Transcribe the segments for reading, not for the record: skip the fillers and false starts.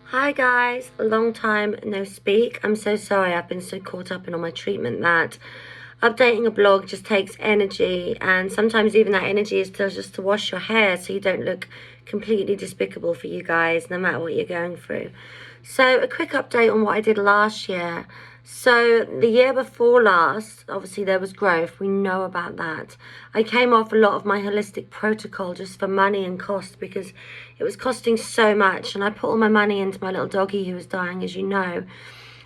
Hi guys, long time no speak. I'm so sorry, I've been so caught up in all my treatment that updating a blog just takes energy, and sometimes even that energy is just to wash your hair so you don't look completely despicable for you guys no matter what you're going through. So a quick update on what I did last year. So the year before last, obviously there was growth. We know about that. I came off a lot of my holistic protocol just for money and cost because it was costing so much. And I put all my money into my little doggy who was dying, as you know.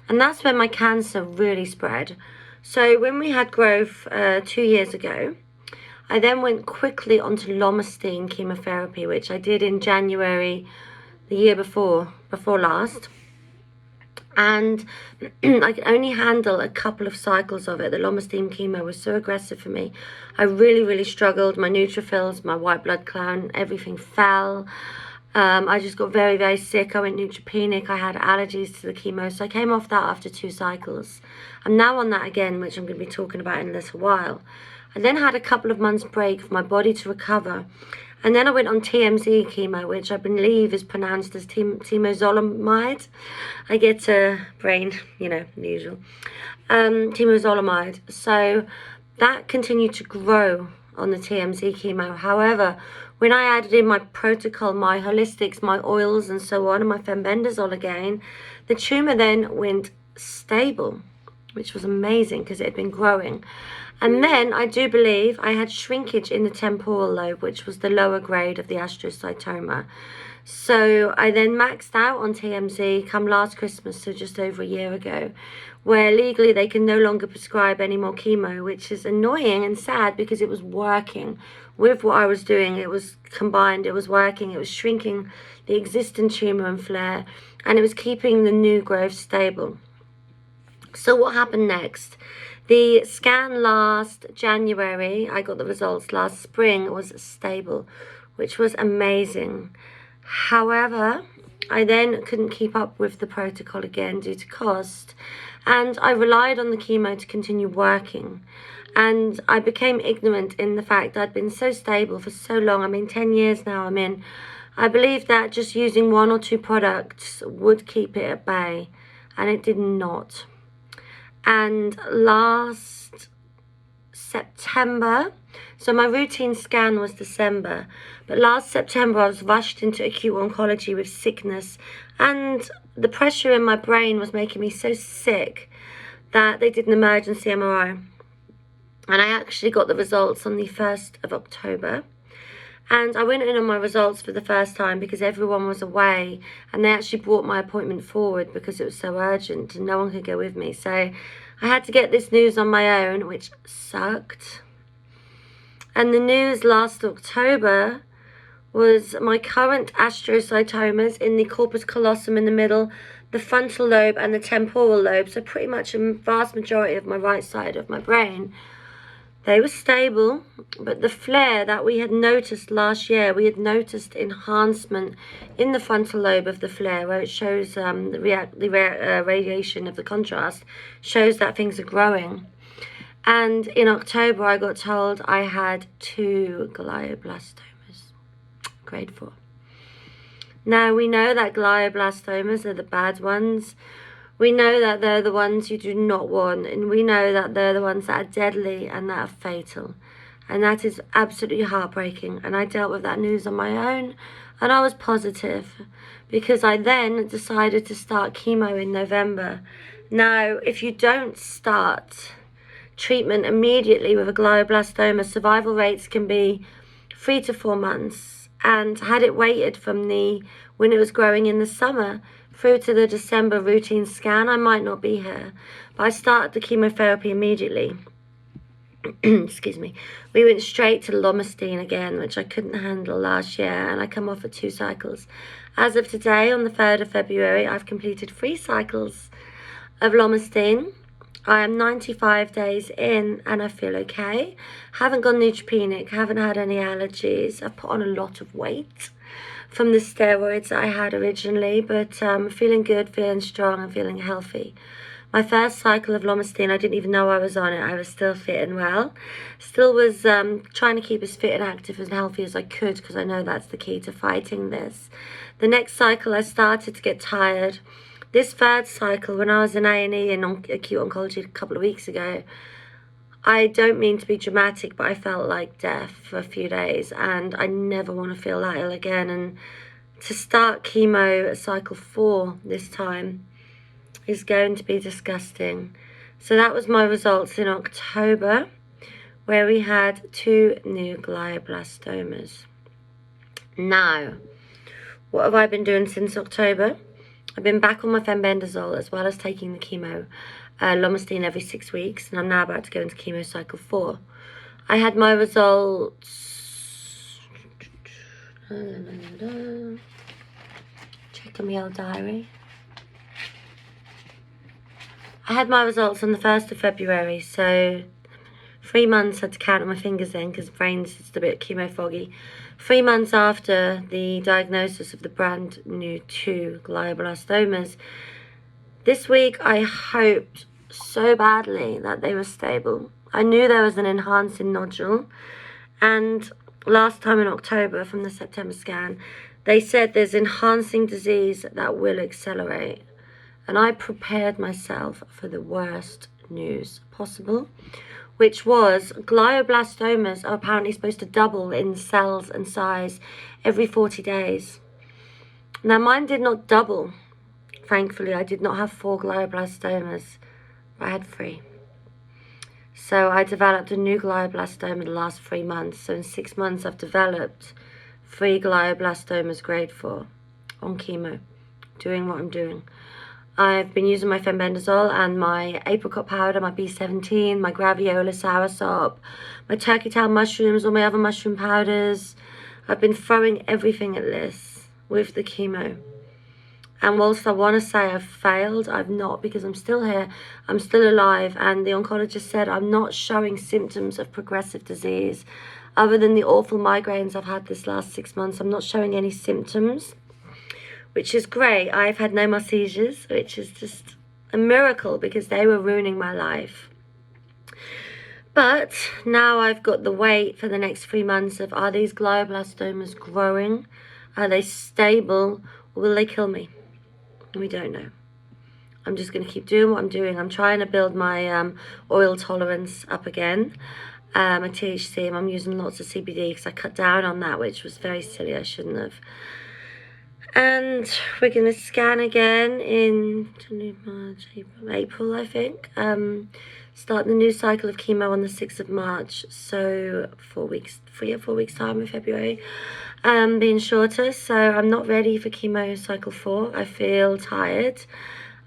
And that's when my cancer really spread. So when we had growth 2 years ago, I then went quickly onto lomustine chemotherapy, which I did in January the year before last. And I could only handle a couple of cycles of it. The lomustine chemo was so aggressive for me. I really struggled. My neutrophils, my white blood count, everything fell. I just got very sick. I went neutropenic. I had allergies to the chemo. So I came off that after 2 cycles. I'm now on that again, which I'm going to be talking about in a little while. I then had a couple of months break for my body to recover. And then I went on TMZ chemo, which I believe is pronounced as temozolomide. I get a brain, the usual. Temozolomide. So that continued to grow on the TMZ chemo. However, when I added in my protocol, my holistics, my oils and so on, and my fenbendazole again, the tumor then went stable, which was amazing because it had been growing. And then I do believe I had shrinkage in the temporal lobe, which was the lower grade of the astrocytoma. So I then maxed out on TMZ come last Christmas, so just over a year ago, where legally they can no longer prescribe any more chemo, which is annoying and sad because it was working with what I was doing. It was combined, it was working, it was shrinking the existing tumor and flare, and it was keeping the new growth stable. So what happened next? The scan last January, I got the results last spring, it was stable, which was amazing. However, I then couldn't keep up with the protocol again due to cost, and I relied on the chemo to continue working. And I became ignorant in the fact I'd been so stable for so long. I mean, 10 years now I'm in. I believed that just using 1 or 2 products would keep it at bay, and it did not. And last September, so my routine scan was December, but last September I was rushed into acute oncology with sickness, and the pressure in my brain was making me so sick that they did an emergency MRI. And I actually got the results on the 1st of October. And I went in on my results for the first time because everyone was away, and they actually brought my appointment forward because it was so urgent and no one could go with me. So I had to get this news on my own, which sucked. And the news last October was my current astrocytomas in the corpus callosum in the middle, the frontal lobe and the temporal lobe, so pretty much a vast majority of my right side of my brain. They were stable, but the flare that we had noticed last year, we had noticed enhancement in the frontal lobe of the flare, where it shows the radiation of the contrast, shows that things are growing. And in October, I got told I had 2 glioblastomas, grade 4. Now, we know that glioblastomas are the bad ones. We know that they're the ones you do not want, and we know that they're the ones that are deadly and that are fatal. And that is absolutely heartbreaking. And I dealt with that news on my own, and I was positive because I then decided to start chemo in November. Now, if you don't start treatment immediately with a glioblastoma, survival rates can be 3 to 4 months. And had it waited from when it was growing in the summer through to the December routine scan, I might not be here. But I started the chemotherapy immediately. Excuse me. We went straight to lomustine again, which I couldn't handle last year, and I come off at 2 cycles. As of today, on the 3rd of February, I've completed 3 cycles of lomustine. I am 95 days in and I feel okay. Haven't gone neutropenic, haven't had any allergies. I've put on a lot of weight from the steroids I had originally, but feeling good, feeling strong and feeling healthy. My first cycle of lomustine, I didn't even know I was on it. I was still fit and well. Still was trying to keep as fit and active and healthy as I could, because I know that's the key to fighting this. The next cycle, I started to get tired. This third cycle, when I was in A&E in acute oncology a couple of weeks ago, I don't mean to be dramatic, but I felt like death for a few days, and I never want to feel that ill again. And to start chemo at cycle 4 this time is going to be disgusting. So that was my results in October, where we had 2 new glioblastomas. Now, what have I been doing since October? I've been back on my fenbendazole, as well as taking the chemo, lomustine every 6 weeks, and I'm now about to go into chemo cycle 4. I had my results, checking my old diary. I had my results on the 1st of February, so 3 months, I had to count on my fingers then, because the brain's just a bit chemo foggy. 3 months after the diagnosis of the brand new 2 glioblastomas. This week, I hoped so badly that they were stable. I knew there was an enhancing nodule, and last time in October from the September scan, they said there's enhancing disease that will accelerate. And I prepared myself for the worst news possible, which was glioblastomas are apparently supposed to double in cells and size every 40 days. Now, mine did not double. Thankfully, I did not have 4 glioblastomas. I had 3. So I developed a new glioblastoma the last 3 months. So in 6 months, I've developed 3 glioblastomas grade 4 on chemo, doing what I'm doing. I've been using my fenbendazole and my apricot powder, my B17, my graviola soursop, my turkey tail mushrooms, all my other mushroom powders. I've been throwing everything at this with the chemo. And whilst I want to say I've failed, I've not, because I'm still here, I'm still alive, and the oncologist said I'm not showing symptoms of progressive disease. Other than the awful migraines I've had this last 6 months, I'm not showing any symptoms, which is great. I've had no more seizures, which is just a miracle, because they were ruining my life. But now I've got the wait for the next 3 months of, are these glioblastomas growing? Are they stable? Or will they kill me? We don't know. I'm just going to keep doing what I'm doing. I'm trying to build my oil tolerance up again. My THC, and I'm using lots of CBD because I cut down on that, which was very silly. I shouldn't have. And we're going to scan again in March, April, I think. Start the new cycle of chemo on the 6th of March. So 3 or 4 weeks time in February. Being shorter, so I'm not ready for chemo cycle 4. I feel tired.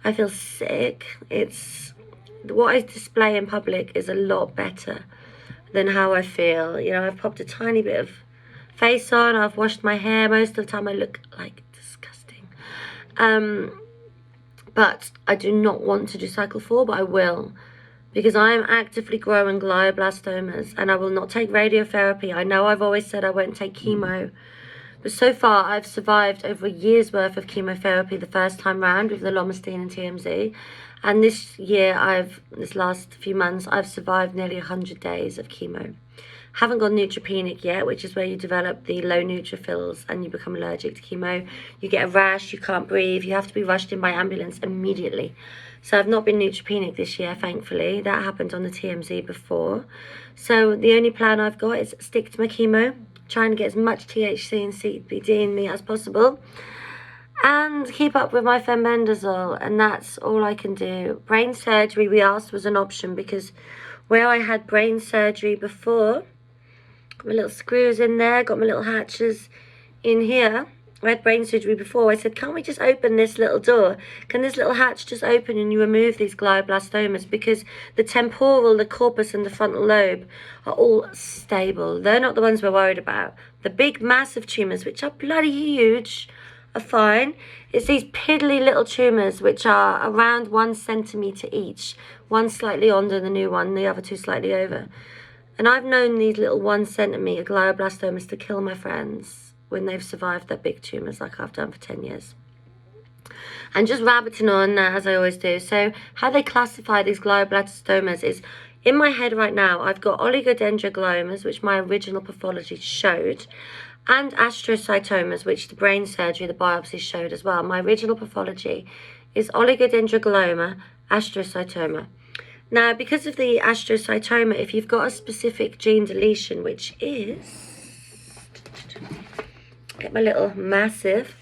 I feel sick. It's what I display in public is a lot better than how I feel. You know, I've popped a tiny bit of face on. I've washed my hair. Most of the time I look like disgusting. But I do not want to do cycle 4, but I will, because I am actively growing glioblastomas, and I will not take radiotherapy. I know I've always said I won't take chemo, but so far I've survived over a year's worth of chemotherapy the first time round with the lomustine and TMZ. And this last few months, I've survived nearly 100 days of chemo. Haven't got neutropenic yet, which is where you develop the low neutrophils and you become allergic to chemo. You get a rash, you can't breathe, you have to be rushed in by ambulance immediately. So I've not been neutropenic this year, thankfully. That happened on the TMZ before. So the only plan I've got is stick to my chemo, trying to get as much THC and CBD in me as possible, and keep up with my fenbendazole, and that's all I can do. Brain surgery, we asked, was an option, because where I had brain surgery before, got my little screws in there, got my little hatches in here. I had brain surgery before. I said, can't we just open this little door? Can this little hatch just open and you remove these glioblastomas? Because the temporal, the corpus, and the frontal lobe are all stable. They're not the ones we're worried about. The big, massive tumours, which are bloody huge, are fine. It's these piddly little tumours, which are around 1 centimetre each. One slightly under the new one, the other 2 slightly over. And I've known these little 1 centimetre glioblastomas to kill my friends when they've survived their big tumours, like I've done for 10 years. And just rabbiting on, as I always do. So how they classify these glioblastomas is, in my head right now, I've got oligodendrogliomas, which my original pathology showed, and astrocytomas, which the brain surgery, the biopsy showed as well. My original pathology is oligodendroglioma, astrocytoma. Now, because of the astrocytoma, if you've got a specific gene deletion, which is, get my little massive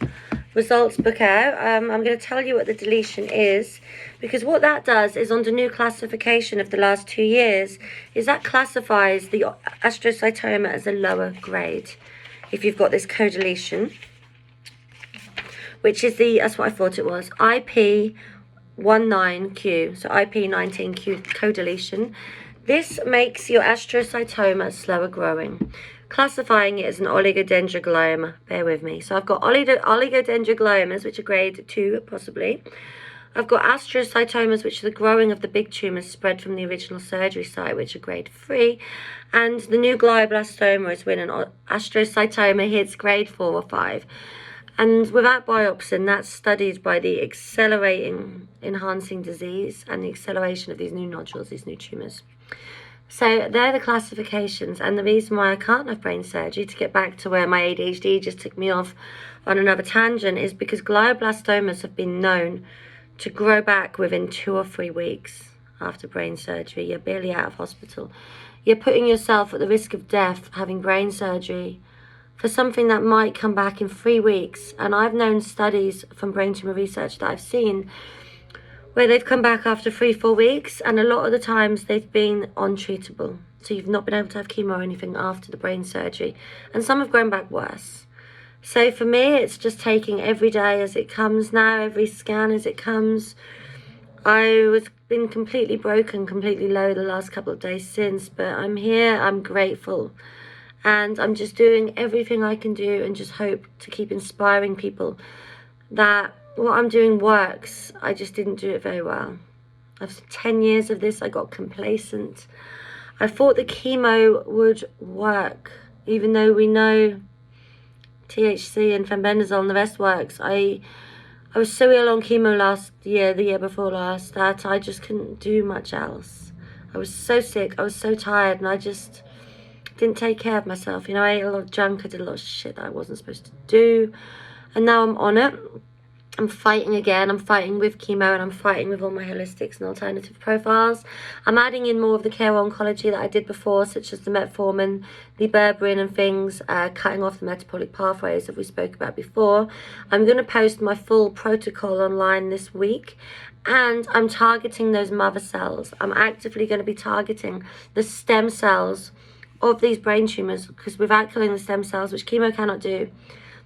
results book out. I'm going to tell you what the deletion is, because what that does is, under new classification of the last 2 years, is that classifies the astrocytoma as a lower grade if you've got this co-deletion, which is that's what I thought it was, IP19Q, so IP19Q co-deletion. This makes your astrocytoma slower growing, classifying it as an oligodendroglioma. Bear with me. So I've got oligodendrogliomas, which are grade 2, possibly. I've got astrocytomas, which are the growing of the big tumours spread from the original surgery site, which are grade 3. And the new glioblastoma is when an astrocytoma hits grade 4 or 5. And without biopsy, that's studied by the accelerating enhancing disease and the acceleration of these new nodules, these new tumours. So they're the classifications, and the reason why I can't have brain surgery, to get back to where my ADHD just took me off on another tangent, is because glioblastomas have been known to grow back within 2 or 3 weeks after brain surgery. You're barely out of hospital. You're putting yourself at the risk of death having brain surgery for something that might come back in 3 weeks. And I've known studies from brain tumor research that I've seen where they've come back after 3-4 weeks, and a lot of the times they've been untreatable. So you've not been able to have chemo or anything after the brain surgery, and some have grown back worse. So for me, it's just taking every day as it comes now, every scan as it comes. I was been completely broken, completely low the last couple of days since, but I'm here, I'm grateful. And I'm just doing everything I can do and just hope to keep inspiring people that what I'm doing works. I just didn't do it very well. After 10 years of this, I got complacent. I thought the chemo would work, even though we know THC and fenbendazole and the rest works. I was so ill on chemo last year, the year before last, that I just couldn't do much else. I was so sick, I was so tired, and I just didn't take care of myself. You know, I ate a lot of junk, I did a lot of shit that I wasn't supposed to do, and now I'm on it. I'm fighting again. I'm fighting with chemo, and I'm fighting with all my holistics and alternative profiles. I'm adding in more of the care oncology that I did before, such as the metformin, the berberine and things, cutting off the metabolic pathways that we spoke about before. I'm going to post my full protocol online this week, and I'm targeting those mother cells. I'm actively going to be targeting the stem cells of these brain tumours, because without killing the stem cells, which chemo cannot do,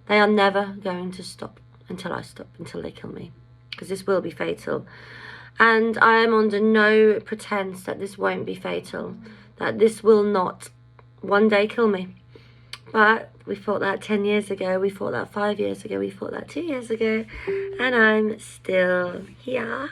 they are never going to stop until I stop, until they kill me, because this will be fatal. And I am under no pretense that this won't be fatal, that this will not one day kill me. But we fought that 10 years ago, we fought that 5 years ago, we fought that 2 years ago, and I'm still here.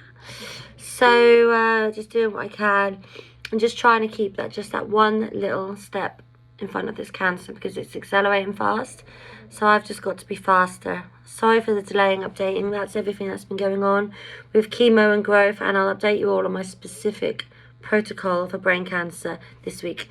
So just doing what I can, and just trying to keep that, just that one little step in front of this cancer, because it's accelerating fast. So I've just got to be faster. Sorry for the delay in updating. That's everything that's been going on with chemo and growth, and I'll update you all on my specific protocol for brain cancer this week.